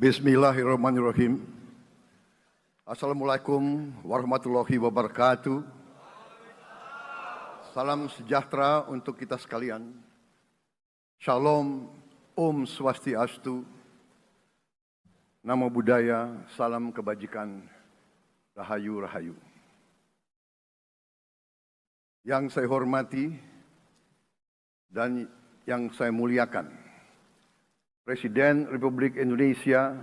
Bismillahirrahmanirrahim. Assalamualaikum warahmatullahi wabarakatuh. Salam sejahtera untuk kita sekalian. Shalom, Om Swastiastu, Namo Buddhaya, salam kebajikan, Rahayu Rahayu. Yang saya hormati dan yang saya muliakan, Presiden Republik Indonesia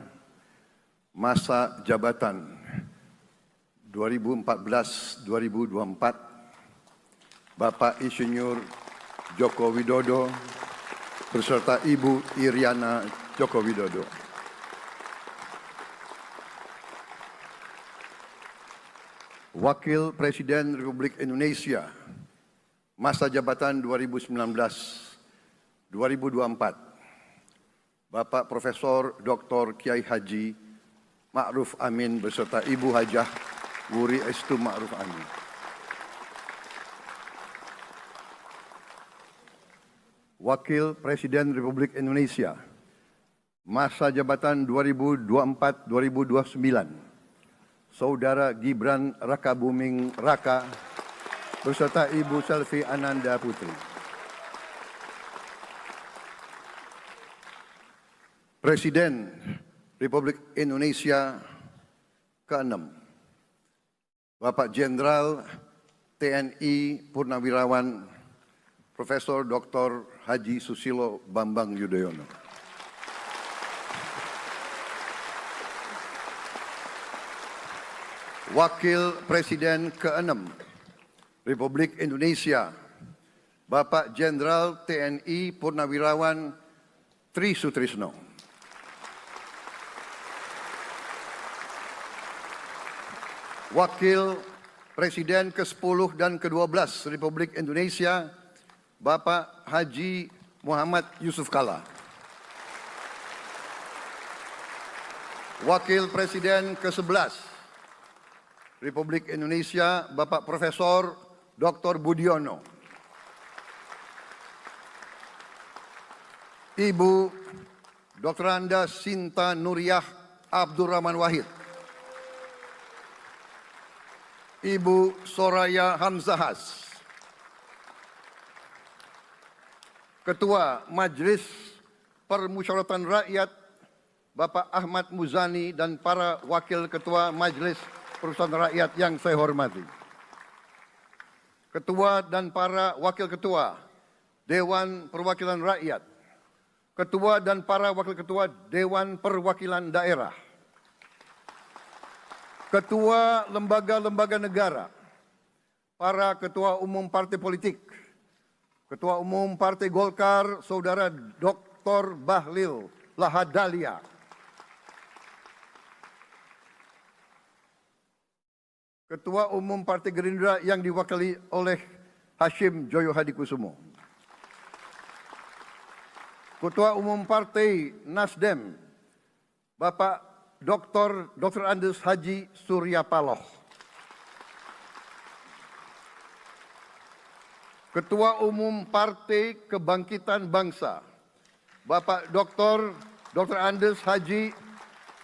masa jabatan 2014-2024, Bapak Insinyur Joko Widodo beserta Ibu Iriana Joko Widodo. Wakil Presiden Republik Indonesia masa jabatan 2019-2024, Bapak Profesor Dr. Kiai Haji Ma'ruf Amin beserta Ibu Hajah Wuri Estu Ma'ruf Amin. Wakil Presiden Republik Indonesia masa jabatan 2024-2029, Saudara Gibran Rakabuming Raka beserta Ibu Selvi Ananda Putri. Presiden Republik Indonesia ke-6, Bapak Jenderal TNI Purnawirawan Profesor Dr. Haji Susilo Bambang Yudhoyono. Wakil Presiden ke-6 Republik Indonesia, Bapak Jenderal TNI Purnawirawan Tri Sutrisno. Wakil Presiden ke-10 dan ke-12 Republik Indonesia, Bapak Haji Muhammad Yusuf Kalla. Wakil Presiden ke-11 Republik Indonesia, Bapak Profesor Dr. Budiono. Ibu Dr. Anda Sinta Nuriyah Abdurrahman Wahid. Ibu Soraya Hamzahas. Ketua Majelis Permusyawaratan Rakyat Bapak Ahmad Muzani dan para Wakil Ketua Majelis Permusyawaratan Rakyat yang saya hormati. Ketua dan para Wakil Ketua Dewan Perwakilan Rakyat. Ketua dan para Wakil Ketua Dewan Perwakilan Daerah. Ketua lembaga-lembaga negara, para ketua umum partai politik, Ketua Umum Partai Golkar, Saudara Dr. Bahlil Lahadalia, Ketua Umum Partai Gerindra yang diwakili oleh Hashim Joyo Hadikusumo, Ketua Umum Partai Nasdem, Bapak Dr. Andes Haji Surya Paloh. Ketua Umum Partai Kebangkitan Bangsa, Bapak Dr. Andes Haji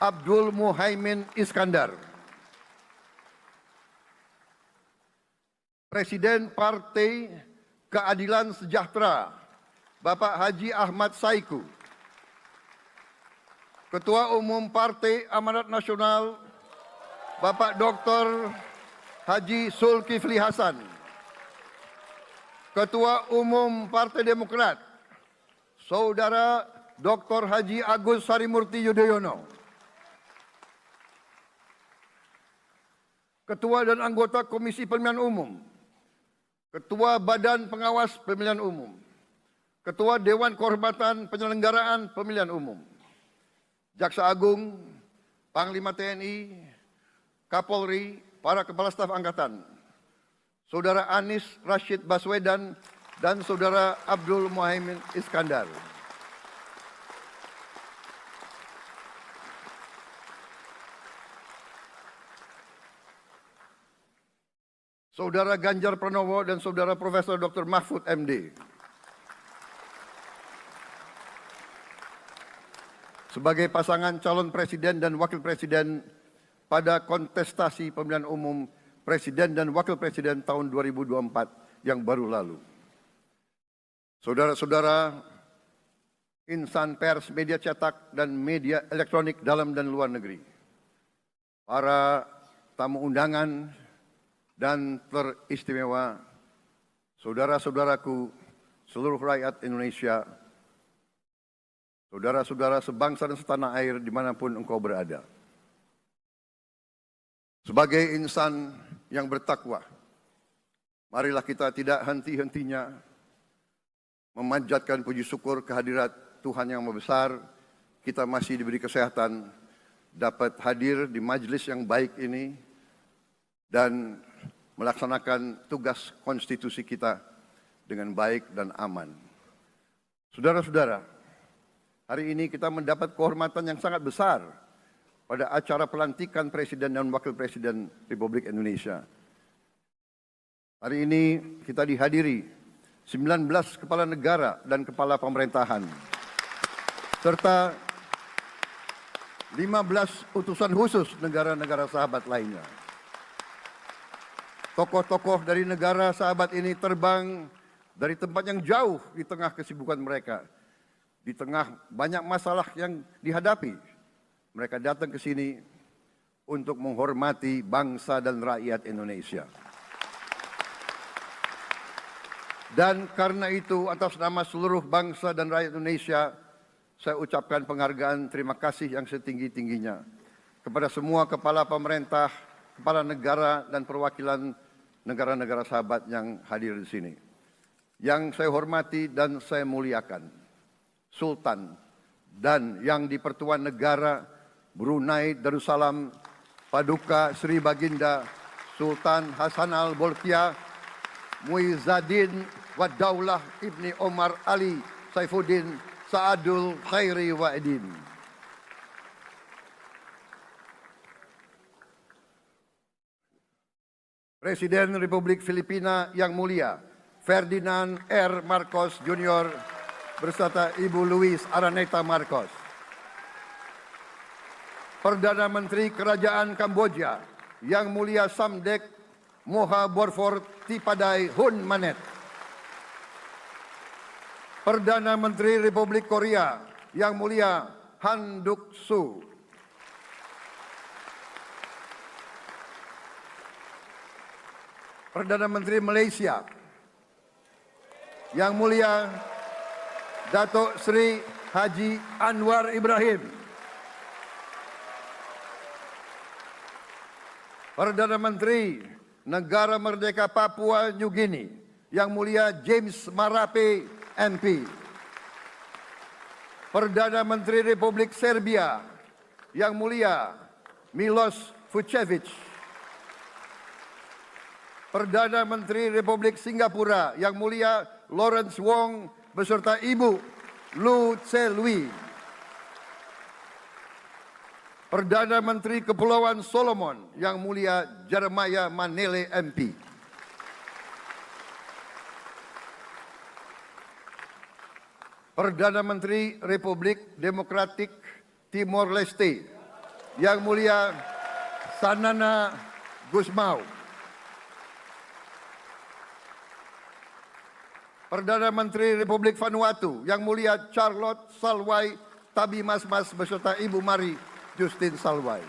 Abdul Muhaimin Iskandar. Presiden Partai Keadilan Sejahtera, Bapak Haji Ahmad Saiku. Ketua Umum Partai Amanat Nasional, Bapak Dr. Haji Zulkifli Hasan. Ketua Umum Partai Demokrat, Saudara Dr. Haji Agus Harimurti Yudhoyono. Ketua dan anggota Komisi Pemilihan Umum, Ketua Badan Pengawas Pemilihan Umum, Ketua Dewan Kehormatan Penyelenggaraan Pemilihan Umum, Jaksa Agung, Panglima TNI, Kapolri, para Kepala Staf Angkatan, Saudara Anies Rashid Baswedan, dan Saudara Abdul Muhaimin Iskandar. Saudara Ganjar Pranowo dan Saudara Profesor Dr. Mahfud MD. sebagai pasangan calon presiden dan wakil presiden pada kontestasi pemilihan umum presiden dan wakil presiden tahun 2024 yang baru lalu. Saudara-saudara, insan pers, media cetak, dan media elektronik dalam dan luar negeri, para tamu undangan dan teristimewa, saudara-saudaraku, seluruh rakyat Indonesia, saudara-saudara sebangsa dan setanah air dimanapun engkau berada. Sebagai insan yang bertakwa, marilah kita tidak henti-hentinya memanjatkan puji syukur kehadirat Tuhan yang Maha Besar. Kita masih diberi kesehatan dapat hadir di majelis yang baik ini dan melaksanakan tugas konstitusi kita dengan baik dan aman. Saudara-saudara, hari ini kita mendapat kehormatan yang sangat besar pada acara pelantikan Presiden dan Wakil Presiden Republik Indonesia. Hari ini kita dihadiri 19 kepala negara dan kepala pemerintahan, serta 15 utusan khusus negara-negara sahabat lainnya. Tokoh-tokoh dari negara sahabat ini terbang dari tempat yang jauh di tengah kesibukan mereka, di tengah banyak masalah yang dihadapi. Mereka datang ke sini untuk menghormati bangsa dan rakyat Indonesia. Dan karena itu, atas nama seluruh bangsa dan rakyat Indonesia, saya ucapkan penghargaan terima kasih yang setinggi-tingginya kepada semua kepala pemerintah, kepala negara, dan perwakilan negara-negara sahabat yang hadir di sini. Yang saya hormati dan saya muliakan, Sultan dan yang di Pertuan Negara Brunei Darussalam Paduka Sri Baginda Sultan Hassanal Bolkiah Muizzaddin Wadaulah Ibni Omar Ali Saifuddin Saadul Khairi Wa'idin. Presiden Republik Filipina yang mulia Ferdinand R. Marcos Jr. beserta Ibu Luis Araneta Marcos. Perdana Menteri Kerajaan Kamboja yang mulia Samdech Moha Borfor Tipadai Hun Manet. Perdana Menteri Republik Korea yang mulia Han Duck-soo. Perdana Menteri Malaysia yang mulia Datuk Seri Haji Anwar Ibrahim. Perdana Menteri Negara Merdeka Papua New Guinea yang mulia James Marape MP. Perdana Menteri Republik Serbia yang mulia Milos Vucevic. Perdana Menteri Republik Singapura yang mulia Lawrence Wong beserta Ibu Lu Tse Lui. Perdana Menteri Kepulauan Solomon yang mulia Jeremiah Manele MP. Perdana Menteri Republik Demokratik Timor Leste yang mulia Sanana Gusmao. Perdana Menteri Republik Vanuatu yang mulia Charlotte Salwai Tabi Masmas beserta Ibu Mari Justin Salwai.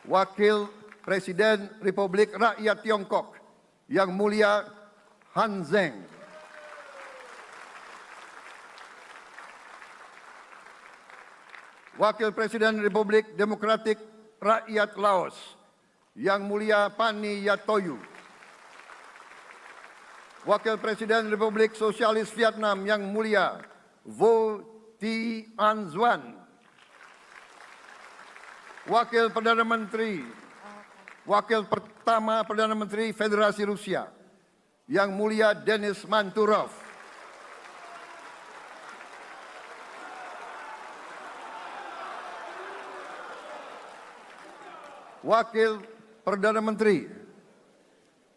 Wakil Presiden Republik Rakyat Tiongkok yang mulia Han Zheng. Wakil Presiden Republik Demokratik Rakyat Laos yang mulia Pani Yatoyu. Wakil Presiden Republik Sosialis Vietnam yang mulia Vo Thi An Duan. Wakil Pertama Perdana Menteri Federasi Rusia yang mulia Denis Manturov. Wakil Perdana Menteri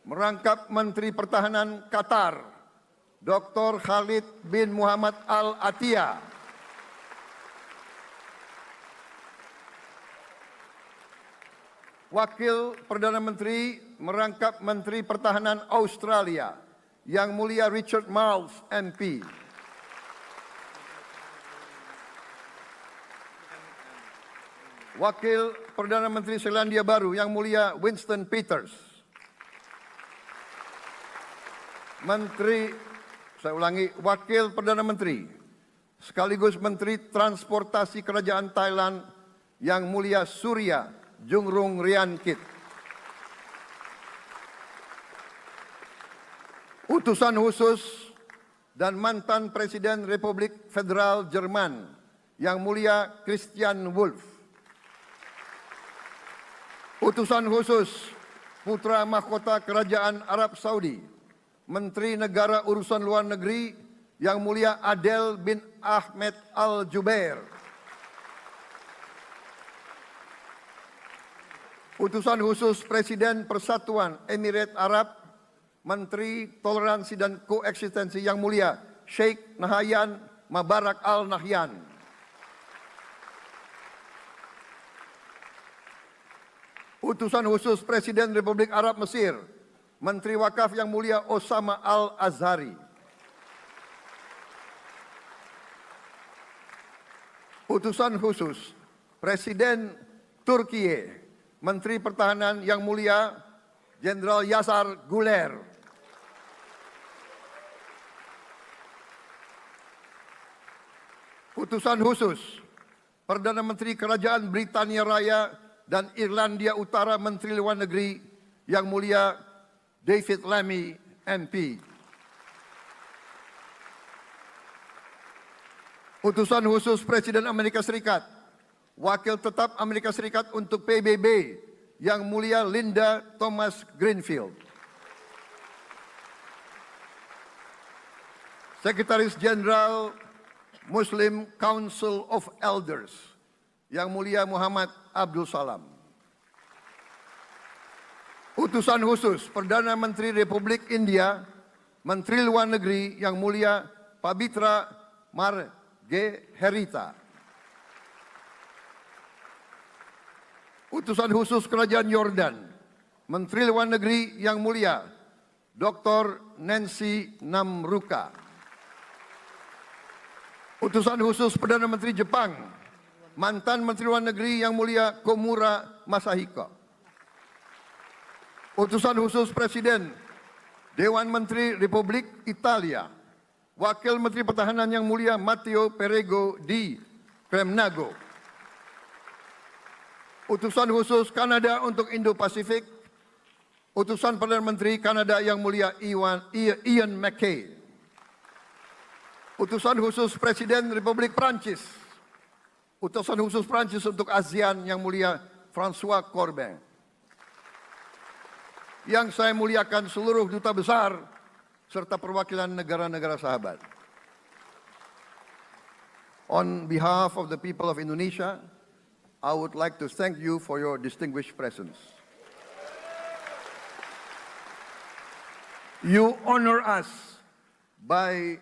merangkap Menteri Pertahanan Qatar Dr. Khalid bin Muhammad Al Attiyah. Wakil Perdana Menteri merangkap Menteri Pertahanan Australia, Yang Mulia Richard Marles, MP. Wakil Perdana Menteri Selandia Baru, Yang Mulia Winston Peters. Wakil Perdana Menteri sekaligus Menteri Transportasi Kerajaan Thailand, Yang Mulia Surya Jungrung Riankit. Utusan khusus dan mantan Presiden Republik Federal Jerman, Yang Mulia Christian Wulff. Utusan khusus Putra Mahkota Kerajaan Arab Saudi, Menteri Negara Urusan Luar Negeri, Yang Mulia Adel bin Ahmed Al Jubair. Utusan khusus Presiden Persatuan Emirat Arab, Menteri Toleransi dan Koeksistensi, Yang Mulia Sheikh Nahyan Mubarak Al Nahyan. Utusan khusus Presiden Republik Arab Mesir, Menteri Wakaf, Yang Mulia Osama Al Azhari. Utusan khusus Presiden Turkiye, Menteri Pertahanan, Yang Mulia Jenderal Yasar Guler. Utusan khusus Perdana Menteri Kerajaan Britania Raya dan Irlandia Utara, Menteri Luar Negeri, Yang Mulia David Lammy, MP. Utusan khusus Presiden Amerika Serikat, Wakil Tetap Amerika Serikat untuk PBB, Yang Mulia Linda Thomas Greenfield. Sekretaris Jenderal Muslim Council of Elders, Yang Mulia Muhammad Abdul Salam. Utusan khusus Perdana Menteri Republik India, Menteri Luar Negeri, Yang Mulia Pabitra Margherita. Utusan khusus Kerajaan Yordan, Menteri Luar Negeri, Yang Mulia Dr. Nancy Namruka. Utusan khusus Perdana Menteri Jepang, mantan Menteri Luar Negeri, Yang Mulia Komura Masahiko. Utusan khusus Presiden Dewan Menteri Republik Italia, Wakil Menteri Pertahanan, Yang Mulia Matteo Perego di Kremnago. Utusan khusus Kanada untuk Indo-Pasifik, Utusan Perdana Menteri Kanada, Yang Mulia Ian MacKay. Utusan khusus Presiden Republik Prancis, Utusan khusus Prancis untuk ASEAN, Yang Mulia François Corbin. Yang saya muliakan seluruh duta besar serta perwakilan negara-negara sahabat. On behalf of the people of Indonesia, I would like to thank you for your distinguished presence. You honor us by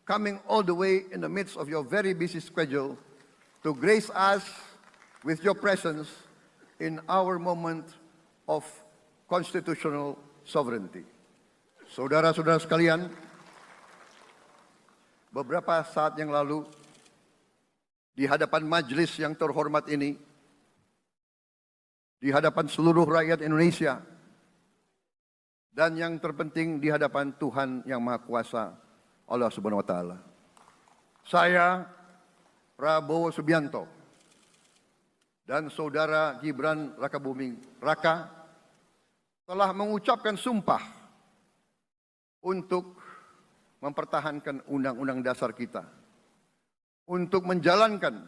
coming all the way in the midst of your very busy schedule to grace us with your presence in our moment of constitutional sovereignty. Saudara-saudara sekalian, beberapa saat yang lalu, di hadapan majelis yang terhormat ini, di hadapan seluruh rakyat Indonesia, dan yang terpenting di hadapan Tuhan Yang Maha Kuasa, Allah Subhanahu wa Ta'ala. Saya, Prabowo Subianto, dan Saudara Gibran Rakabuming Raka telah mengucapkan sumpah untuk mempertahankan undang-undang dasar kita, untuk menjalankan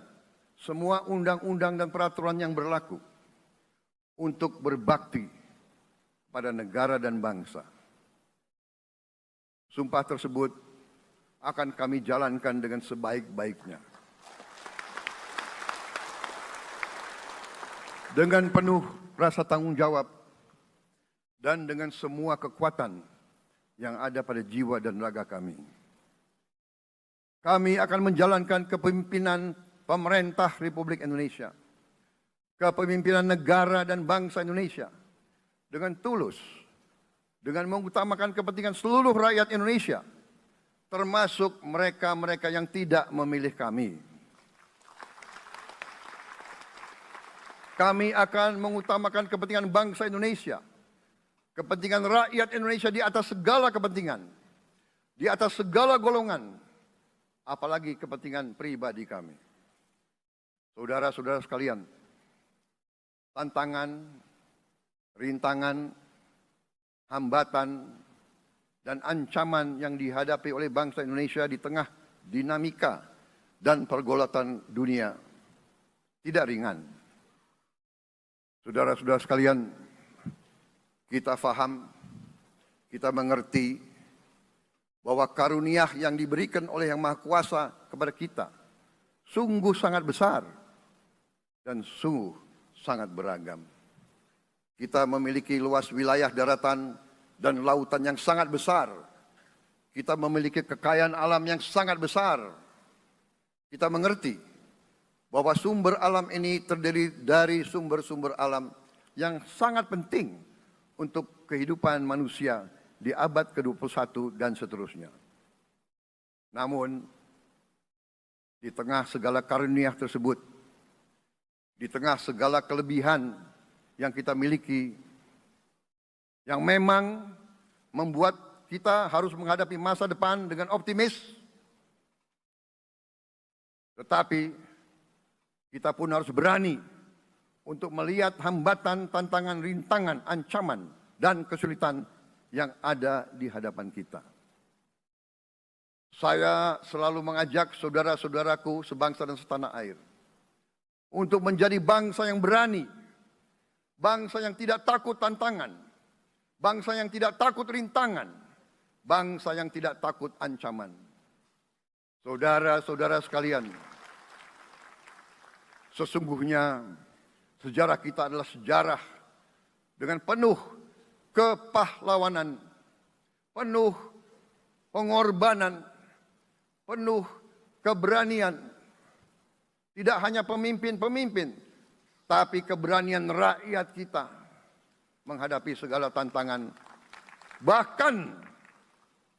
semua undang-undang dan peraturan yang berlaku, untuk berbakti pada negara dan bangsa. Sumpah tersebut akan kami jalankan dengan sebaik-baiknya. Dengan penuh rasa tanggung jawab dan dengan semua kekuatan yang ada pada jiwa dan raga kami. Kami akan menjalankan kepemimpinan pemerintah Republik Indonesia kepemimpinan negara dan bangsa Indonesia dengan tulus, dengan mengutamakan kepentingan seluruh rakyat Indonesia, termasuk mereka-mereka yang tidak memilih kami. Kami akan mengutamakan kepentingan bangsa Indonesia, kepentingan rakyat Indonesia di atas segala kepentingan, di atas segala golongan, apalagi kepentingan pribadi kami. Saudara-saudara sekalian, tantangan, rintangan, hambatan, dan ancaman yang dihadapi oleh bangsa Indonesia di tengah dinamika dan pergolatan dunia tidak ringan. Saudara-saudara sekalian, kita faham, kita mengerti bahwa karunia yang diberikan oleh Yang Maha Kuasa kepada kita sungguh sangat besar dan sungguh sangat beragam. Kita memiliki luas wilayah daratan dan lautan yang sangat besar. Kita memiliki kekayaan alam yang sangat besar. Kita mengerti bahwa sumber alam ini terdiri dari sumber-sumber alam yang sangat penting untuk kehidupan manusia di abad ke-21 dan seterusnya. Namun, di tengah segala karunia tersebut, di tengah segala kelebihan yang kita miliki, yang memang membuat kita harus menghadapi masa depan dengan optimis, tetapi kita pun harus berani untuk melihat hambatan, tantangan, rintangan, ancaman, dan kesulitan yang ada di hadapan kita. Saya selalu mengajak saudara-saudaraku sebangsa dan setanah air untuk menjadi bangsa yang berani, bangsa yang tidak takut tantangan, bangsa yang tidak takut rintangan, bangsa yang tidak takut ancaman. Saudara-saudara sekalian, sesungguhnya sejarah kita adalah sejarah dengan penuh kepahlawanan, penuh pengorbanan, penuh keberanian. Tidak hanya pemimpin-pemimpin, tapi keberanian rakyat kita menghadapi segala tantangan, bahkan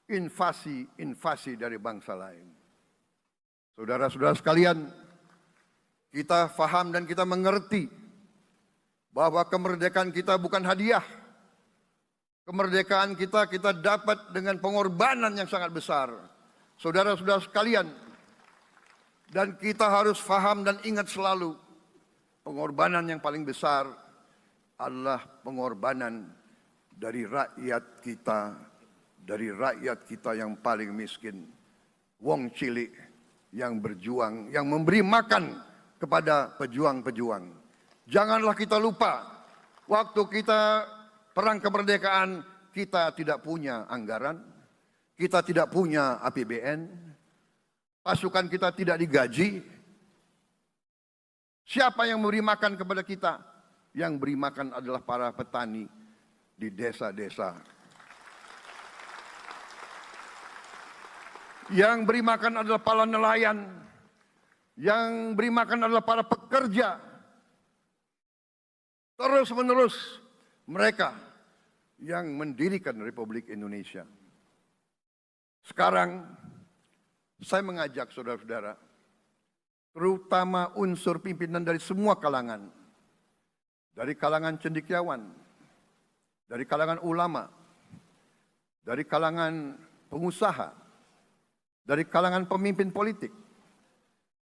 invasi-invasi dari bangsa lain. Saudara-saudara sekalian, kita faham dan kita mengerti bahwa kemerdekaan kita bukan hadiah. Kemerdekaan kita dapat dengan pengorbanan yang sangat besar. Saudara-saudara sekalian, dan kita harus faham dan ingat selalu, pengorbanan yang paling besar adalah pengorbanan dari rakyat kita yang paling miskin. Wong cilik yang berjuang, yang memberi makan kepada pejuang-pejuang. Janganlah kita lupa, waktu kita perang kemerdekaan, kita tidak punya anggaran, kita tidak punya APBN, pasukan kita tidak digaji. Siapa yang memberi makan kepada kita? Yang beri makan adalah para petani di desa-desa. Yang beri makan adalah para nelayan. Yang beri makan adalah para pekerja. Terus-menerus mereka yang mendirikan Republik Indonesia. Sekarang saya mengajak saudara-saudara, terutama unsur pimpinan dari semua kalangan, dari kalangan cendekiawan, dari kalangan ulama, dari kalangan pengusaha, dari kalangan pemimpin politik,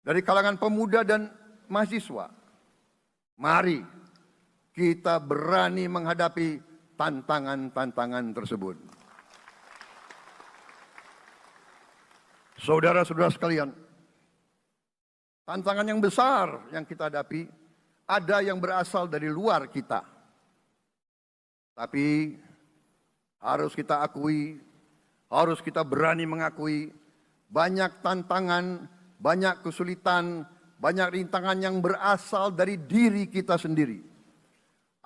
dari kalangan pemuda dan mahasiswa. Mari kita berani menghadapi tantangan-tantangan tersebut. Saudara-saudara sekalian, tantangan yang besar yang kita hadapi ada yang berasal dari luar kita. Tapi harus kita akui, harus kita berani mengakui banyak tantangan, banyak kesulitan, banyak rintangan yang berasal dari diri kita sendiri.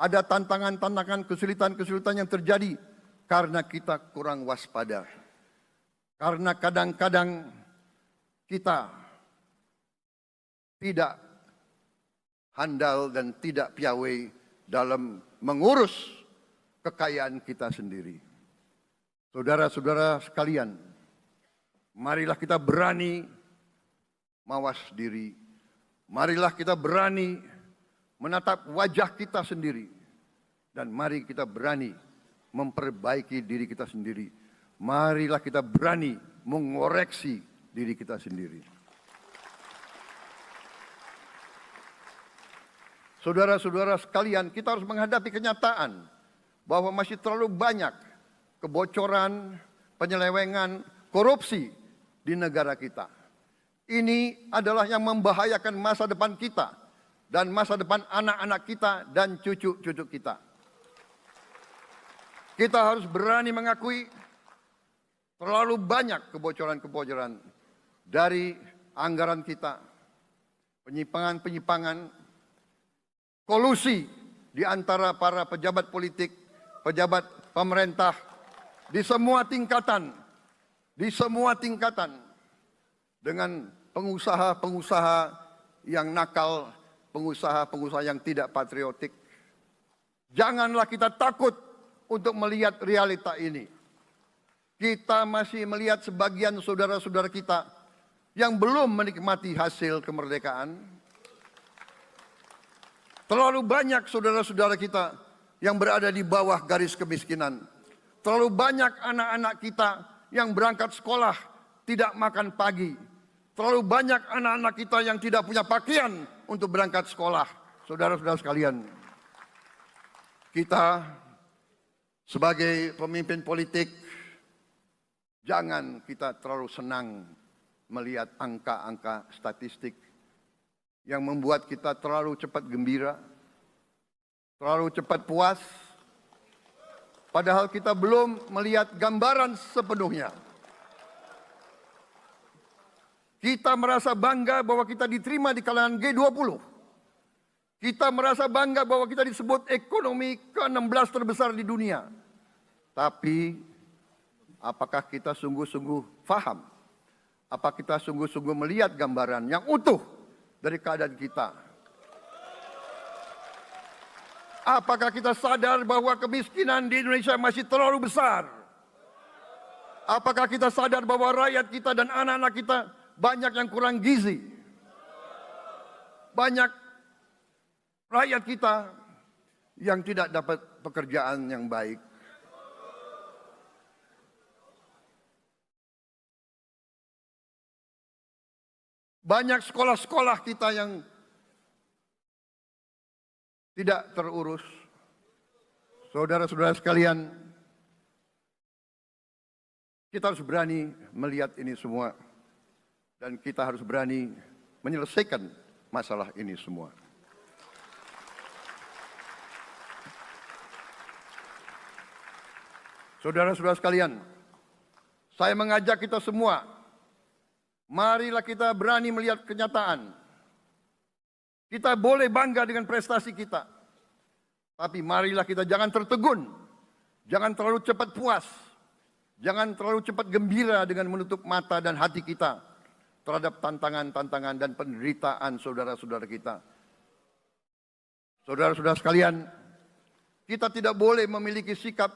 Ada tantangan-tantangan, kesulitan-kesulitan yang terjadi karena kita kurang waspada. Karena kadang-kadang kita tidak handal dan tidak piawai dalam mengurus kekayaan kita sendiri. Saudara-saudara sekalian, marilah kita berani mawas diri. Marilah kita berani menatap wajah kita sendiri. Dan mari kita berani memperbaiki diri kita sendiri. Marilah kita berani mengoreksi diri kita sendiri. Saudara-saudara sekalian, kita harus menghadapi kenyataan bahwa masih terlalu banyak kebocoran, penyelewengan, korupsi di negara kita. Ini adalah yang membahayakan masa depan kita dan masa depan anak-anak kita dan cucu-cucu kita. Kita harus berani mengakui terlalu banyak kebocoran-kebocoran dari anggaran kita, penyimpangan-penyimpangan, kolusi di antara para pejabat politik, pejabat pemerintah di semua tingkatan, dengan pengusaha-pengusaha yang nakal, pengusaha-pengusaha yang tidak patriotik. Janganlah kita takut untuk melihat realita ini. Kita masih melihat sebagian saudara-saudara kita yang belum menikmati hasil kemerdekaan. Terlalu banyak saudara-saudara kita yang berada di bawah garis kemiskinan. Terlalu banyak anak-anak kita yang berangkat sekolah tidak makan pagi. Terlalu banyak anak-anak kita yang tidak punya pakaian untuk berangkat sekolah. Saudara-saudara sekalian, kita sebagai pemimpin politik, jangan kita terlalu senang melihat angka-angka statistik yang membuat kita terlalu cepat gembira, terlalu cepat puas, padahal kita belum melihat gambaran sepenuhnya. Kita merasa bangga bahwa kita diterima di kalangan G20. Kita merasa bangga bahwa kita disebut ekonomi ke-16 terbesar di dunia. Tapi, apakah kita sungguh-sungguh faham? Apa kita sungguh-sungguh melihat gambaran yang utuh dari keadaan kita? Apakah kita sadar bahwa kemiskinan di Indonesia masih terlalu besar? Apakah kita sadar bahwa rakyat kita dan anak-anak kita banyak yang kurang gizi? Banyak rakyat kita yang tidak dapat pekerjaan yang baik. Banyak sekolah-sekolah kita yang tidak terurus. Saudara-saudara sekalian, kita harus berani melihat ini semua. Dan kita harus berani menyelesaikan masalah ini semua. Saudara-saudara sekalian, saya mengajak kita semua, marilah kita berani melihat kenyataan. Kita boleh bangga dengan prestasi kita. Tapi marilah kita jangan tertegun, jangan terlalu cepat puas, jangan terlalu cepat gembira dengan menutup mata dan hati kita terhadap tantangan-tantangan dan penderitaan saudara-saudara kita. Saudara-saudara sekalian, kita tidak boleh memiliki sikap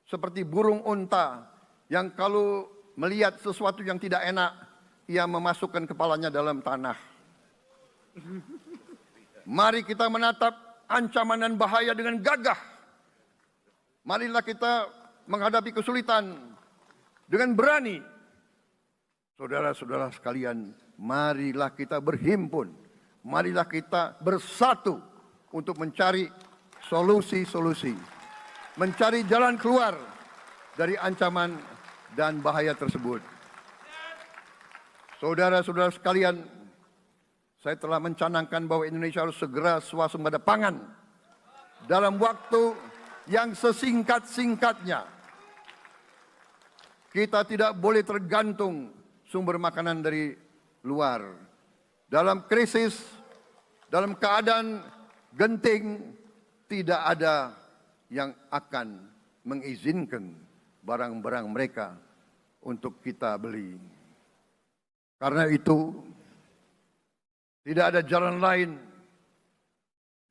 seperti burung unta yang kalau melihat sesuatu yang tidak enak, ia memasukkan kepalanya dalam tanah. Mari kita menatap ancaman dan bahaya dengan gagah. Marilah kita menghadapi kesulitan dengan berani. Saudara-saudara sekalian, marilah kita berhimpun, marilah kita bersatu untuk mencari solusi-solusi, mencari jalan keluar dari ancaman dan bahaya tersebut. Saudara-saudara sekalian, saya telah mencanangkan bahwa Indonesia harus segera swasembada pangan dalam waktu yang sesingkat-singkatnya. Kita tidak boleh tergantung sumber makanan dari luar. Dalam krisis, dalam keadaan genting, tidak ada yang akan mengizinkan barang-barang mereka untuk kita beli. Karena itu, tidak ada jalan lain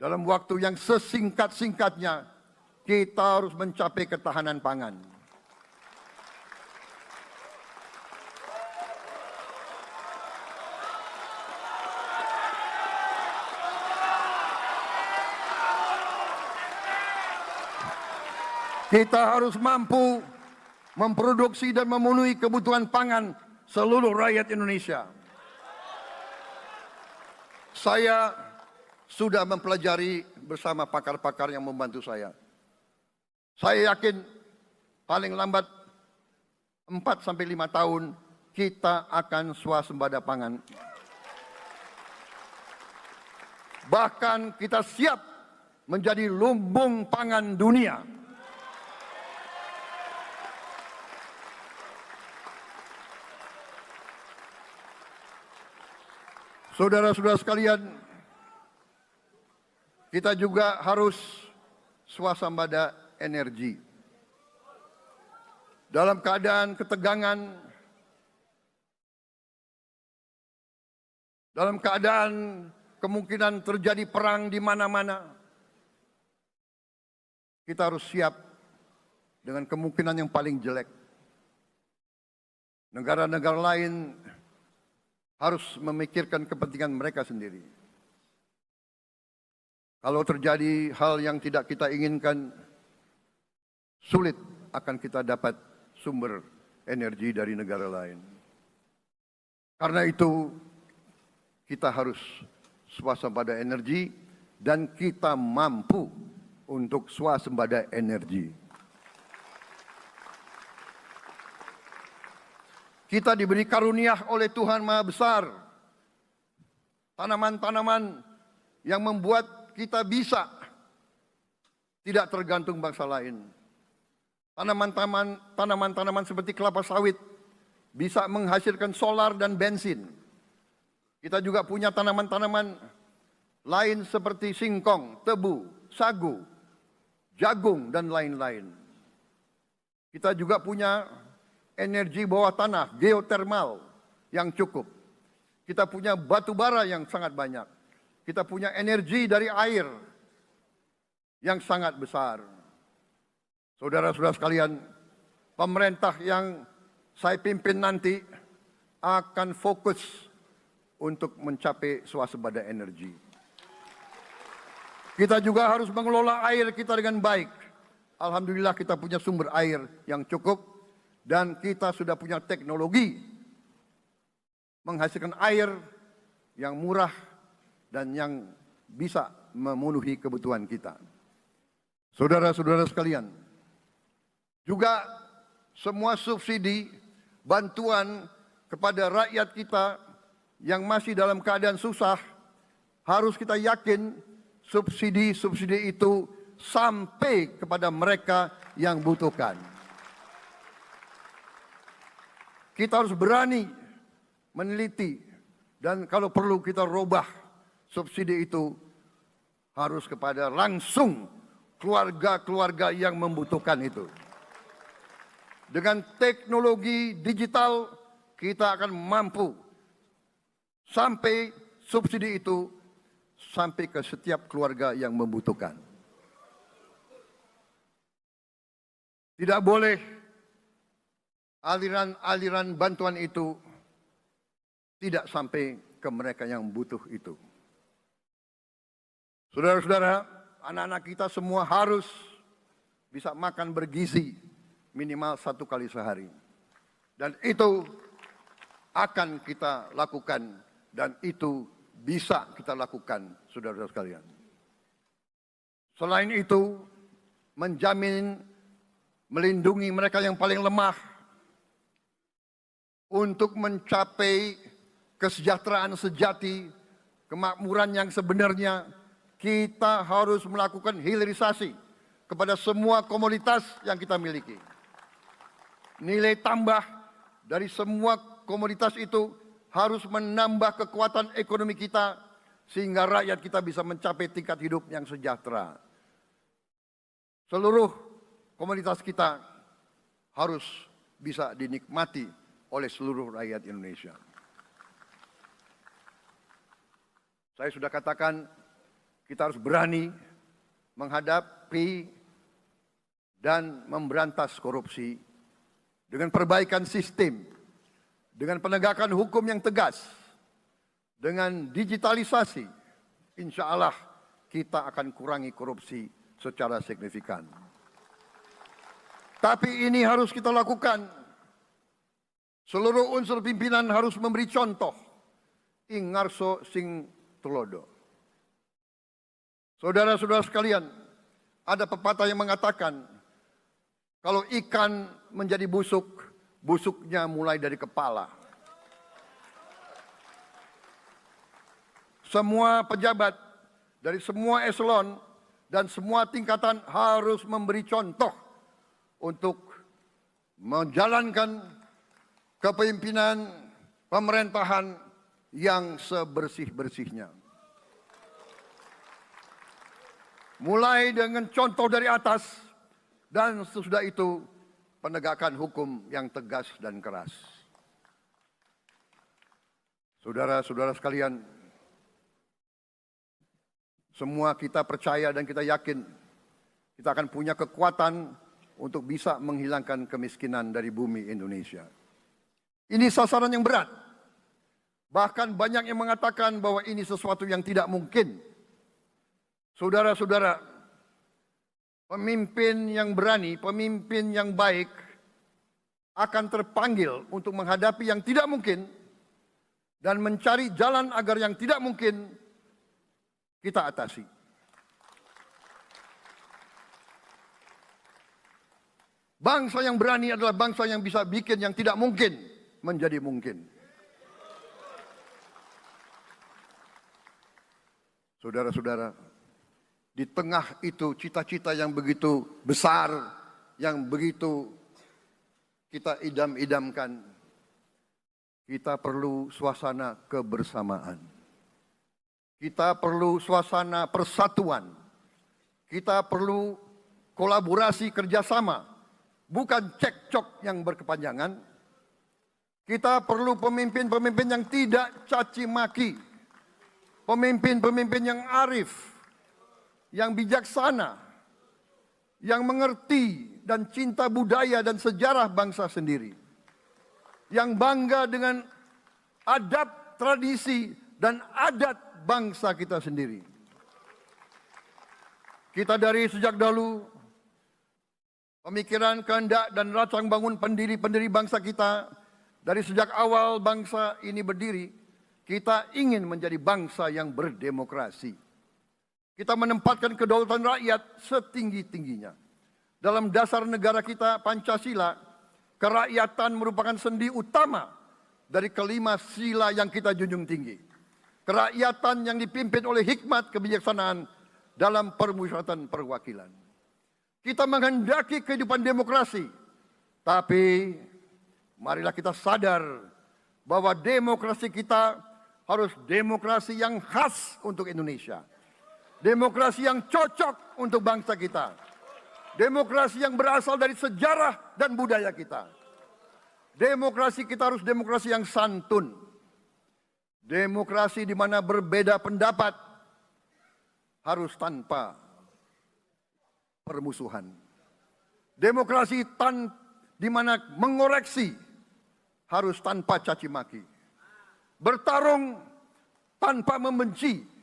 dalam waktu yang sesingkat-singkatnya kita harus mencapai ketahanan pangan. Kita harus mampu memproduksi dan memenuhi kebutuhan pangan seluruh rakyat Indonesia. Saya sudah mempelajari bersama pakar-pakar yang membantu saya. Saya yakin paling lambat 4-5 tahun kita akan swasembada pangan. Bahkan kita siap menjadi lumbung pangan dunia. Saudara-saudara sekalian, kita juga harus swasembada energi. Dalam keadaan ketegangan, dalam keadaan kemungkinan terjadi perang di mana-mana, kita harus siap dengan kemungkinan yang paling jelek. Negara-negara lain harus memikirkan kepentingan mereka sendiri. Kalau terjadi hal yang tidak kita inginkan, sulit akan kita dapat sumber energi dari negara lain. Karena itu, kita harus swasembada energi dan kita mampu untuk swasembada energi. Kita diberi karunia oleh Tuhan Maha Besar. Tanaman-tanaman yang membuat kita bisa tidak tergantung bangsa lain. Tanaman-tanaman seperti kelapa sawit bisa menghasilkan solar dan bensin. Kita juga punya tanaman-tanaman lain seperti singkong, tebu, sagu, jagung, dan lain-lain. Kita juga punya energi bawah tanah, geotermal yang cukup. Kita punya batu bara yang sangat banyak. Kita punya energi dari air yang sangat besar. Saudara-saudara sekalian, pemerintah yang saya pimpin nanti akan fokus untuk mencapai swasembada energi. Kita juga harus mengelola air kita dengan baik. Alhamdulillah kita punya sumber air yang cukup. Dan kita sudah punya teknologi menghasilkan air yang murah dan yang bisa memenuhi kebutuhan kita. Saudara-saudara sekalian, juga semua subsidi, bantuan kepada rakyat kita yang masih dalam keadaan susah, harus kita yakin subsidi-subsidi itu sampai kepada mereka yang butuhkan. Kita harus berani meneliti dan kalau perlu kita robah subsidi itu harus kepada langsung keluarga-keluarga yang membutuhkan itu. Dengan teknologi digital kita akan mampu sampai subsidi itu sampai ke setiap keluarga yang membutuhkan. Tidak boleh aliran-aliran bantuan itu tidak sampai ke mereka yang butuh itu. Saudara-saudara, anak-anak kita semua harus bisa makan bergizi minimal 1 kali sehari. Dan itu akan kita lakukan dan itu bisa kita lakukan, saudara-saudara sekalian. Selain itu, menjamin melindungi mereka yang paling lemah untuk mencapai kesejahteraan sejati, kemakmuran yang sebenarnya, kita harus melakukan hilirisasi kepada semua komoditas yang kita miliki. Nilai tambah dari semua komoditas itu harus menambah kekuatan ekonomi kita sehingga rakyat kita bisa mencapai tingkat hidup yang sejahtera. Seluruh komoditas kita harus bisa dinikmati oleh seluruh rakyat Indonesia. Saya sudah katakan, Kita harus berani menghadapi dan memberantas korupsi dengan perbaikan sistem, dengan penegakan hukum yang tegas, dengan digitalisasi. Insya Allah kita akan kurangi korupsi secara signifikan. Tapi ini harus kita lakukan. Seluruh unsur pimpinan harus memberi contoh. Ing ngarso sing tulodo. Saudara-saudara sekalian, ada pepatah yang mengatakan, kalau ikan menjadi busuk, busuknya mulai dari kepala. Semua pejabat dari semua eselon dan semua tingkatan harus memberi contoh untuk menjalankan kepemimpinan pemerintahan yang sebersih-bersihnya. Mulai dengan contoh dari atas dan sesudah itu penegakan hukum yang tegas dan keras. Saudara-saudara sekalian, semua kita percaya dan kita yakin kita akan punya kekuatan untuk bisa menghilangkan kemiskinan dari bumi Indonesia. Ini sasaran yang berat. Bahkan banyak yang mengatakan bahwa ini sesuatu yang tidak mungkin. Saudara-saudara, pemimpin yang berani, pemimpin yang baik akan terpanggil untuk menghadapi yang tidak mungkin dan mencari jalan agar yang tidak mungkin kita atasi. Bangsa yang berani adalah bangsa yang bisa bikin yang tidak mungkin menjadi mungkin. Saudara-saudara, di tengah itu cita-cita yang begitu besar, yang begitu kita idam-idamkan, kita perlu suasana kebersamaan. Kita perlu suasana persatuan. Kita perlu kolaborasi kerjasama, bukan cekcok yang berkepanjangan. Kita perlu pemimpin-pemimpin yang tidak caci maki, pemimpin-pemimpin yang arif, yang bijaksana, yang mengerti dan cinta budaya dan sejarah bangsa sendiri, yang bangga dengan adab, tradisi, dan adat bangsa kita sendiri. Kita dari sejak dahulu, pemikiran, kehendak, dan rancang bangun pendiri-pendiri bangsa kita, dari sejak awal bangsa ini berdiri, kita ingin menjadi bangsa yang berdemokrasi. Kita menempatkan kedaulatan rakyat setinggi-tingginya. Dalam dasar negara kita, Pancasila, kerakyatan merupakan sendi utama dari kelima sila yang kita junjung tinggi. Kerakyatan yang dipimpin oleh hikmat kebijaksanaan dalam permusyawaratan perwakilan. Kita menghendaki kehidupan demokrasi, tapi marilah kita sadar bahwa demokrasi kita harus demokrasi yang khas untuk Indonesia. Demokrasi yang cocok untuk bangsa kita. Demokrasi yang berasal dari sejarah dan budaya kita. Demokrasi kita harus demokrasi yang santun. Demokrasi di mana berbeda pendapat harus tanpa permusuhan. Demokrasi di mana mengoreksi harus tanpa caci maki. Bertarung tanpa membenci.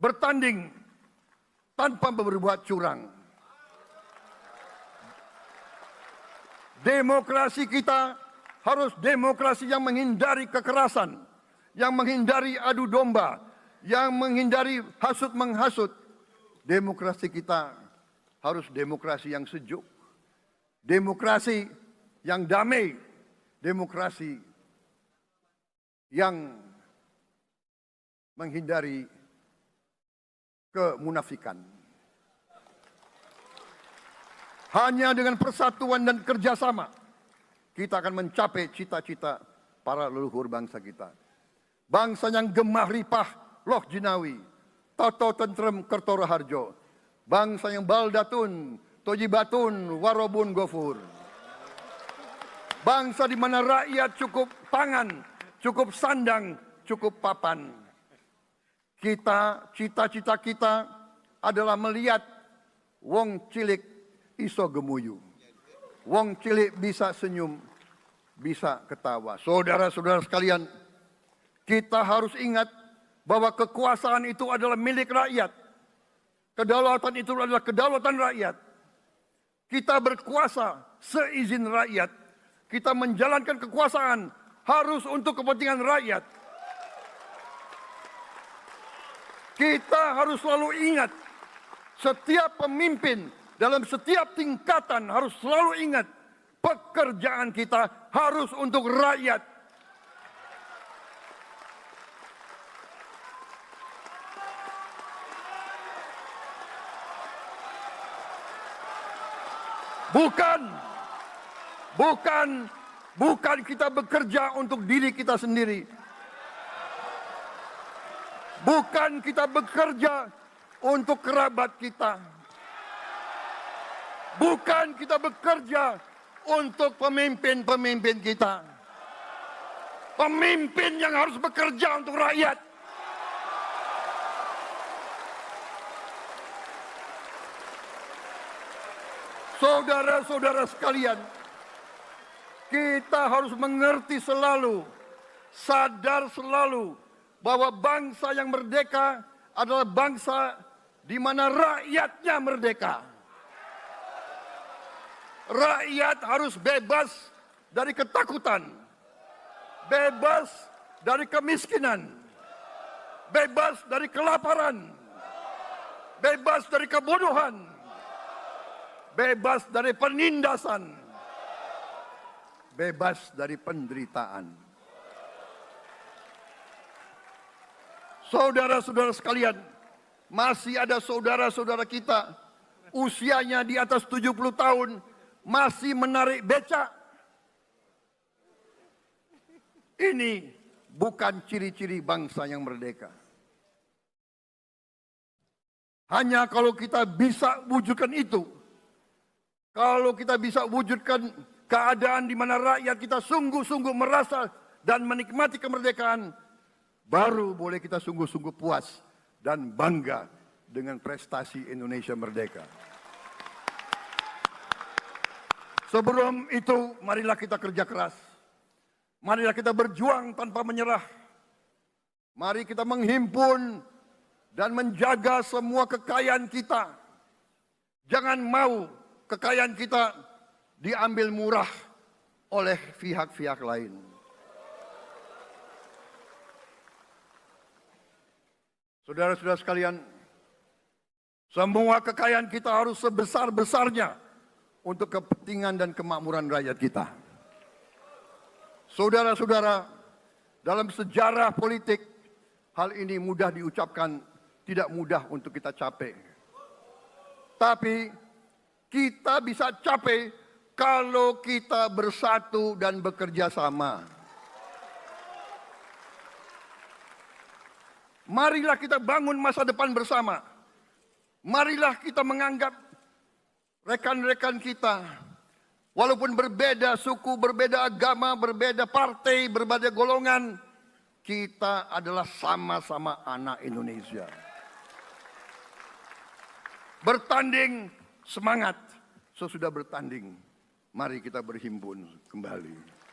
Bertanding tanpa berbuat curang. Demokrasi kita harus demokrasi yang menghindari kekerasan, yang menghindari adu domba, yang menghindari hasut-menghasut. Demokrasi kita harus demokrasi yang sejuk, demokrasi yang damai, demokrasi yang menghindari kemunafikan. Hanya dengan persatuan dan kerjasama kita akan mencapai cita-cita para leluhur bangsa kita. Bangsa yang gemah ripah loh jinawi, toto tentrem kertoro harjo. Bangsa yang baldatun, tojibatun, warobun gofur. Bangsa di mana rakyat cukup pangan, cukup sandang, cukup papan. cita-cita kita adalah melihat wong cilik iso gemuyu. Wong cilik bisa senyum, bisa ketawa. Saudara-saudara sekalian, kita harus ingat bahwa kekuasaan itu adalah milik rakyat. Kedaulatan itu adalah kedaulatan rakyat. Kita berkuasa seizin rakyat. Kita menjalankan kekuasaan harus untuk kepentingan rakyat. Kita harus selalu ingat, setiap pemimpin dalam setiap tingkatan harus selalu ingat, pekerjaan kita harus untuk rakyat. Bukan kita bekerja untuk diri kita sendiri. Bukan kita bekerja untuk kerabat kita. Bukan kita bekerja untuk pemimpin-pemimpin kita. Pemimpin yang harus bekerja untuk rakyat. Saudara-saudara sekalian, kita harus mengerti selalu, sadar selalu bahwa bangsa yang merdeka adalah bangsa di mana rakyatnya merdeka. Rakyat harus bebas dari ketakutan, bebas dari kemiskinan, bebas dari kelaparan, bebas dari kebodohan, bebas dari penindasan, bebas dari penderitaan. Saudara-saudara sekalian, masih ada saudara-saudara kita usianya di atas 70 tahun masih menarik becak. Ini bukan ciri-ciri bangsa yang merdeka. Hanya kalau kita bisa wujudkan itu, kalau kita bisa wujudkan keadaan di mana rakyat kita sungguh-sungguh merasa dan menikmati kemerdekaan, baru boleh kita sungguh-sungguh puas dan bangga dengan prestasi Indonesia merdeka. Sebelum itu, marilah kita kerja keras. Marilah kita berjuang tanpa menyerah. Mari kita menghimpun dan menjaga semua kekayaan kita. Jangan mau kekayaan kita diambil murah oleh pihak-pihak lain. Saudara-saudara sekalian, semua kekayaan kita harus sebesar-besarnya untuk kepentingan dan kemakmuran rakyat kita. Saudara-saudara, dalam sejarah politik, hal ini mudah diucapkan, tidak mudah untuk kita capai. Tapi kita bisa capai kalau kita bersatu dan bekerja sama. Marilah kita bangun masa depan bersama. Marilah kita menganggap rekan-rekan kita, walaupun berbeda suku, berbeda agama, berbeda partai, berbeda golongan, kita adalah sama-sama anak Indonesia. Bertanding semangat, sesudah bertanding, mari kita berhimpun kembali.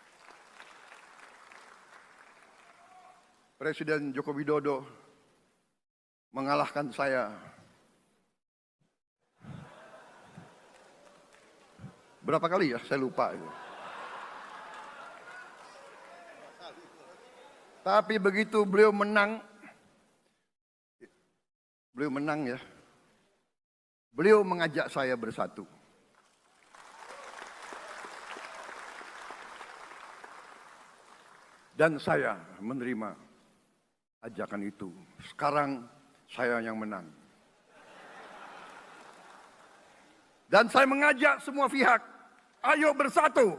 Presiden Joko Widodo mengalahkan saya berapa kali ya, saya lupa. Tapi begitu beliau menang ya, beliau mengajak saya bersatu. Dan saya menerima ajakan itu. Sekarang saya yang menang. Dan saya mengajak semua pihak, ayo bersatu.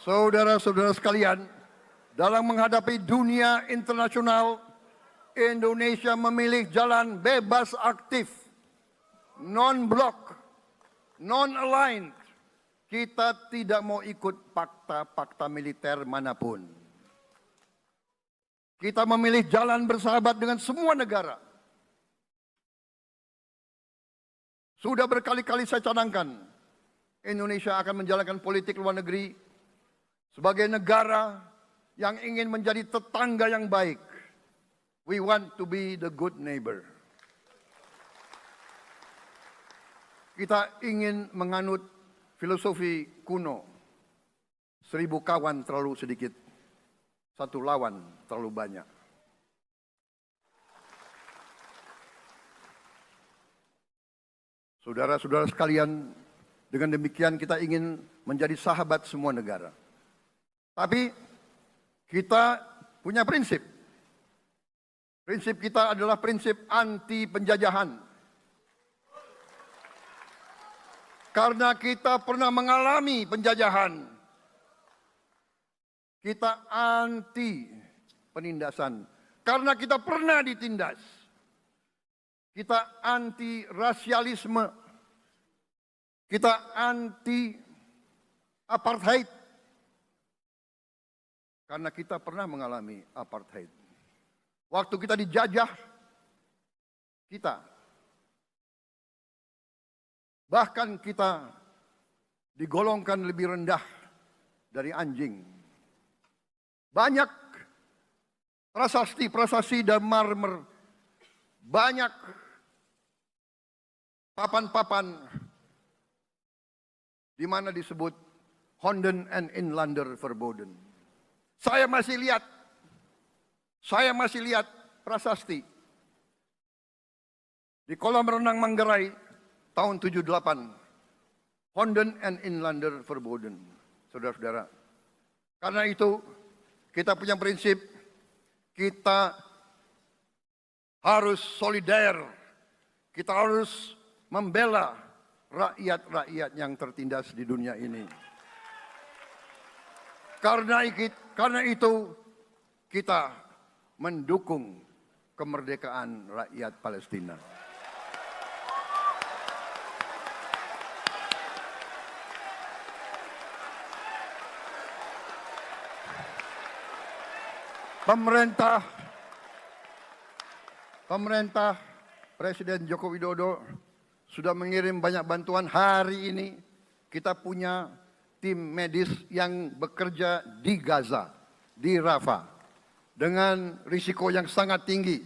Saudara-saudara sekalian, dalam menghadapi dunia internasional, Indonesia memilih jalan bebas aktif, non-blok, non-aligned. Kita tidak mau ikut fakta-fakta militer manapun. Kita memilih jalan bersahabat dengan semua negara. Sudah berkali-kali saya cadangkan, Indonesia akan menjalankan politik luar negeri sebagai negara yang ingin menjadi tetangga yang baik. We want to be the good neighbor. Kita ingin menganut filosofi kuno, 1000 kawan terlalu sedikit, 1 lawan terlalu banyak. Saudara-saudara sekalian, dengan demikian kita ingin menjadi sahabat semua negara. Tapi kita punya prinsip. Prinsip kita adalah prinsip anti penjajahan. Karena kita pernah mengalami penjajahan. Kita anti penindasan. Karena kita pernah ditindas. Kita anti rasialisme. Kita anti apartheid. Karena kita pernah mengalami apartheid. Waktu kita dijajah, kita bahkan kita digolongkan lebih rendah dari anjing. Banyak prasasti-prasasti dan marmer, banyak papan-papan di mana disebut Honden en Inlander Verboden. Saya masih lihat prasasti di kolam renang Manggarai tahun 78. Honden en Inlander Verboden. Saudara-saudara. Karena itu kita punya prinsip, kita harus solider. Kita harus membela rakyat-rakyat yang tertindas di dunia ini. Karena itu kita mendukung kemerdekaan rakyat Palestina. Pemerintah Presiden Joko Widodo sudah mengirim banyak bantuan. Hari ini kita punya tim medis yang bekerja di Gaza, di Rafah, dengan risiko yang sangat tinggi.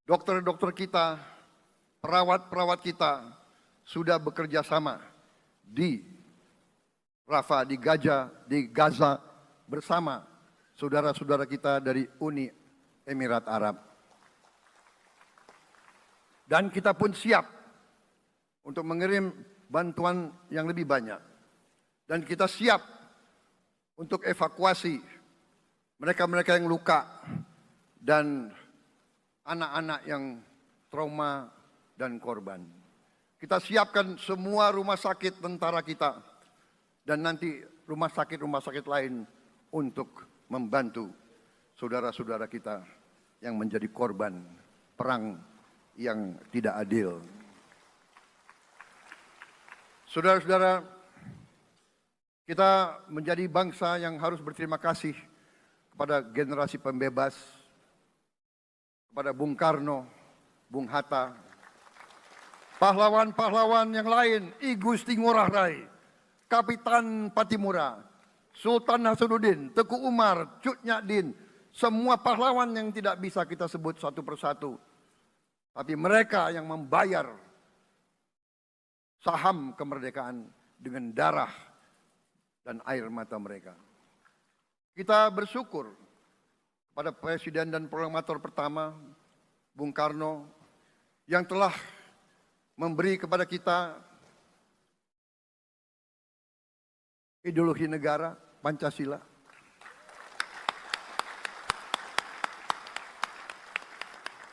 Dokter-dokter kita, perawat-perawat kita sudah bekerja sama di Rafah, di Gaza bersama saudara-saudara kita dari Uni Emirat Arab. Dan kita pun siap untuk mengirim bantuan yang lebih banyak. Dan kita siap untuk evakuasi mereka-mereka yang luka dan anak-anak yang trauma dan korban. Kita siapkan semua rumah sakit tentara kita dan nanti rumah sakit lain untuk membantu saudara-saudara kita yang menjadi korban perang yang tidak adil. Saudara-saudara, kita menjadi bangsa yang harus berterima kasih kepada generasi pembebas, kepada Bung Karno, Bung Hatta, pahlawan-pahlawan yang lain, I Gusti Ngurah Rai, Kapitan Patimura, Sultan Hasanuddin, Teku Umar, Cut Nyak semua pahlawan yang tidak bisa kita sebut satu persatu. Tapi mereka yang membayar saham kemerdekaan dengan darah dan air mata mereka. Kita bersyukur kepada Presiden dan Proklamator pertama, Bung Karno, yang telah memberi kepada kita ideologi negara, Pancasila.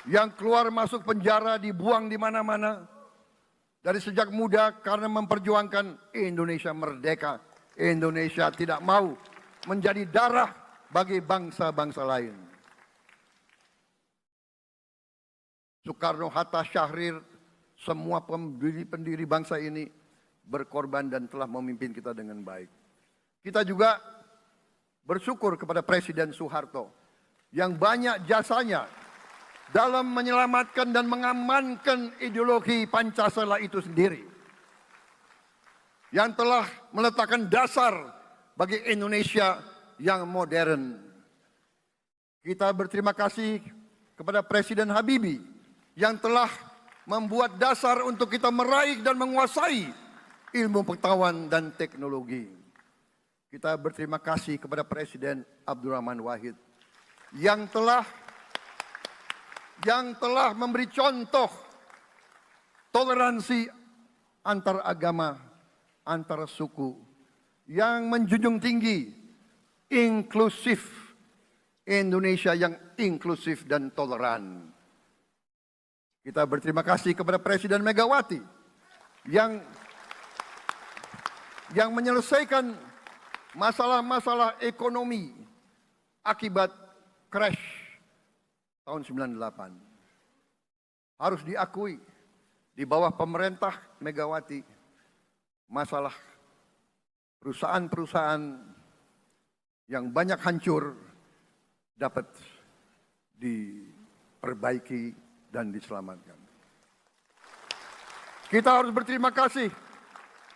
Yang keluar masuk penjara, dibuang di mana-mana. Dari sejak muda karena memperjuangkan Indonesia merdeka Indonesia tidak mau menjadi darah bagi bangsa-bangsa lain. Soekarno, Hatta, Syahrir, semua pendiri bangsa ini berkorban dan telah memimpin kita dengan baik. Kita juga bersyukur kepada Presiden Soeharto yang banyak jasanya dalam menyelamatkan dan mengamankan ideologi Pancasila itu sendiri, yang telah meletakkan dasar bagi Indonesia yang modern. Kita berterima kasih kepada Presiden Habibie yang telah membuat dasar untuk kita meraih dan menguasai ilmu pengetahuan dan teknologi. Kita berterima kasih kepada Presiden Abdurrahman Wahid yang telah memberi contoh toleransi antar agama, antar suku, yang menjunjung tinggi inklusif, Indonesia yang inklusif dan toleran. Kita berterima kasih kepada Presiden Megawati yang menyelesaikan masalah-masalah ekonomi akibat crash tahun 98. Harus diakui, di bawah pemerintah Megawati, masalah perusahaan-perusahaan yang banyak hancur dapat diperbaiki dan diselamatkan. Kita harus berterima kasih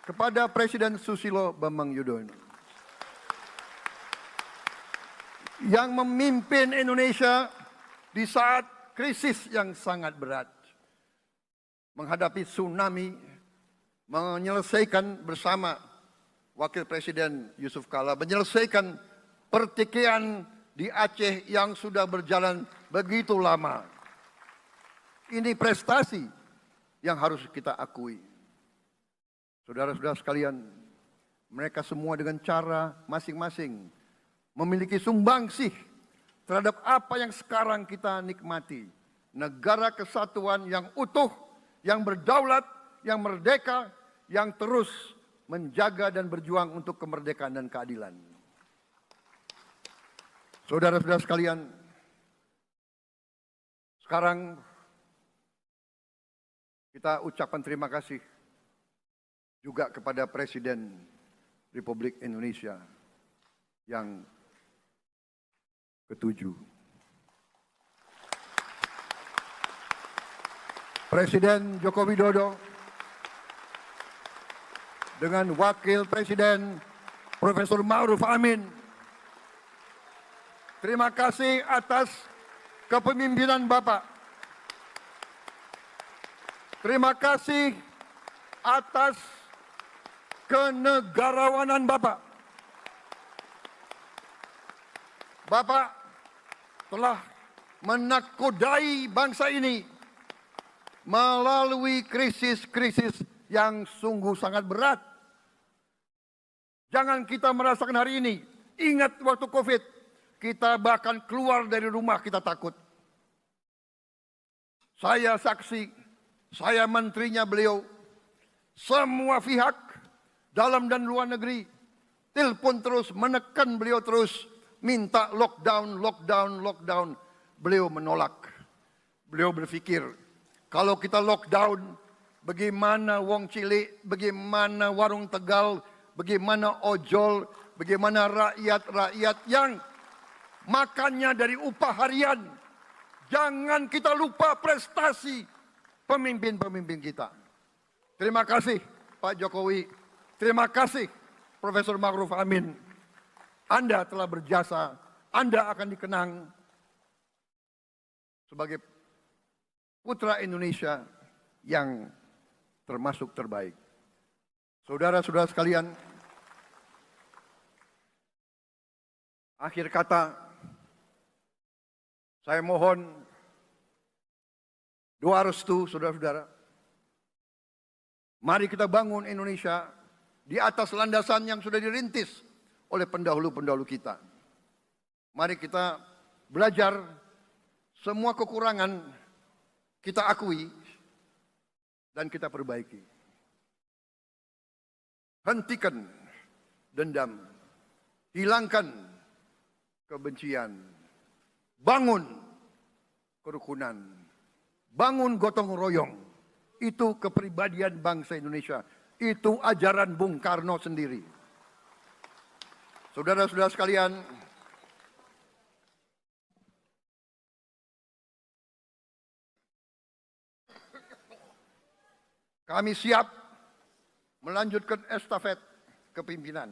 kepada Presiden Susilo Bambang Yudhoyono yang memimpin Indonesia di saat krisis yang sangat berat, menghadapi tsunami, menyelesaikan bersama Wakil Presiden Yusuf Kala, menyelesaikan pertikaian di Aceh yang sudah berjalan begitu lama. Ini prestasi yang harus kita akui. Saudara-saudara sekalian, mereka semua dengan cara masing-masing memiliki sumbangsih terhadap apa yang sekarang kita nikmati. Negara kesatuan yang utuh, yang berdaulat, yang merdeka, yang terus menjaga dan berjuang untuk kemerdekaan dan keadilan. Saudara-saudara sekalian, sekarang kita ucapkan terima kasih juga kepada Presiden Republik Indonesia yang ke-7. Presiden Joko Widodo dengan Wakil Presiden Profesor Ma'ruf Amin. Terima kasih atas kepemimpinan Bapak. Terima kasih atas kenegarawanan Bapak. Bapak telah menakodai bangsa ini melalui krisis-krisis yang sungguh sangat berat. Jangan kita merasakan hari ini. Ingat waktu COVID, kita bahkan keluar dari rumah kita takut. Saya saksi, saya menterinya beliau, semua pihak dalam dan luar negeri telepon terus, menekan beliau terus, minta lockdown, lockdown, lockdown. Beliau menolak. Beliau berpikir, kalau kita lockdown, bagaimana wong cilik, bagaimana warung Tegal, bagaimana ojol, bagaimana rakyat-rakyat yang makannya dari upah harian. Jangan kita lupa prestasi pemimpin-pemimpin kita. Terima kasih Pak Jokowi, terima kasih Profesor Ma'ruf Amin. Anda telah berjasa, Anda akan dikenang sebagai putra Indonesia yang termasuk terbaik. Saudara-saudara sekalian, akhir kata, saya mohon doa restu saudara-saudara. Mari kita bangun Indonesia di atas landasan yang sudah dirintis oleh pendahulu-pendahulu kita. Mari kita belajar semua kekurangan kita akui dan kita perbaiki. Hentikan dendam, hilangkan kebencian, bangun kerukunan, bangun gotong royong. Itu kepribadian bangsa Indonesia. Itu ajaran Bung Karno sendiri. Saudara-saudara sekalian, kami siap melanjutkan estafet kepimpinan.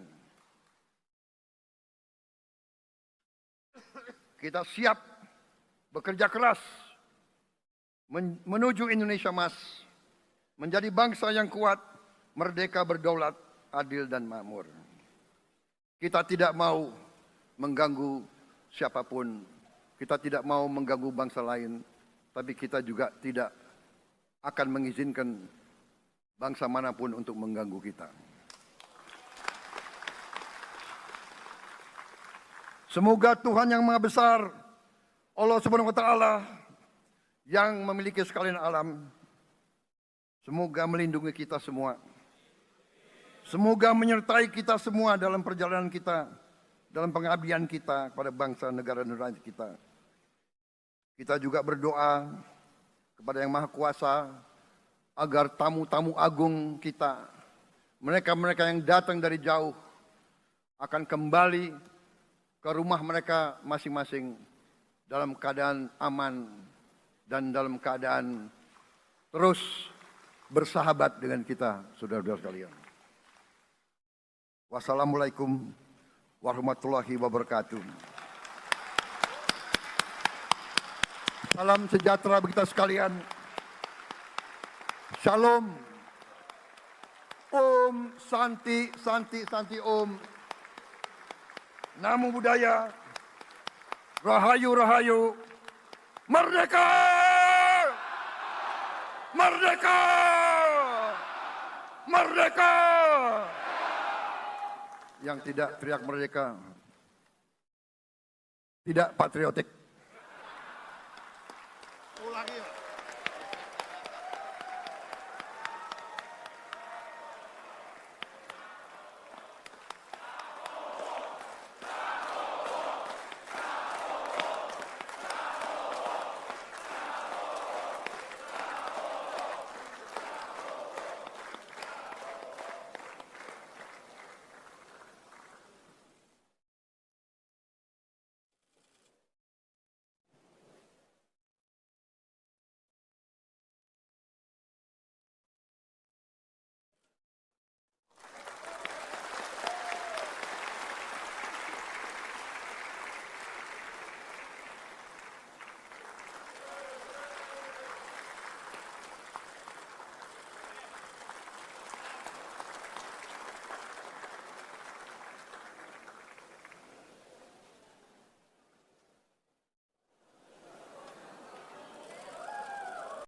Kita siap bekerja keras menuju Indonesia Emas, menjadi bangsa yang kuat, merdeka, berdaulat, adil dan makmur. Kita tidak mau mengganggu siapapun, kita tidak mau mengganggu bangsa lain, tapi kita juga tidak akan mengizinkan bangsa manapun untuk mengganggu kita. Semoga Tuhan yang Maha Besar, Allah Subhanahu wa Ta'ala, yang memiliki sekalian alam, semoga melindungi kita semua. Semoga menyertai kita semua dalam perjalanan kita, dalam pengabdian kita kepada bangsa, negara, dan rakyat kita. Kita juga berdoa kepada Yang Maha Kuasa agar tamu-tamu agung kita, mereka-mereka yang datang dari jauh, akan kembali ke rumah mereka masing-masing dalam keadaan aman dan dalam keadaan terus bersahabat dengan kita, saudara-saudara sekalian. Wassalamualaikum warahmatullahi wabarakatuh. Salam sejahtera bagi kita sekalian. Shalom. Om Santi, Santi, Santi Om. Namo Buddhaya. Rahayu, Rahayu. Merdeka! Merdeka! Merdeka! Yang tidak teriak merdeka tidak patriotik. Ulangi.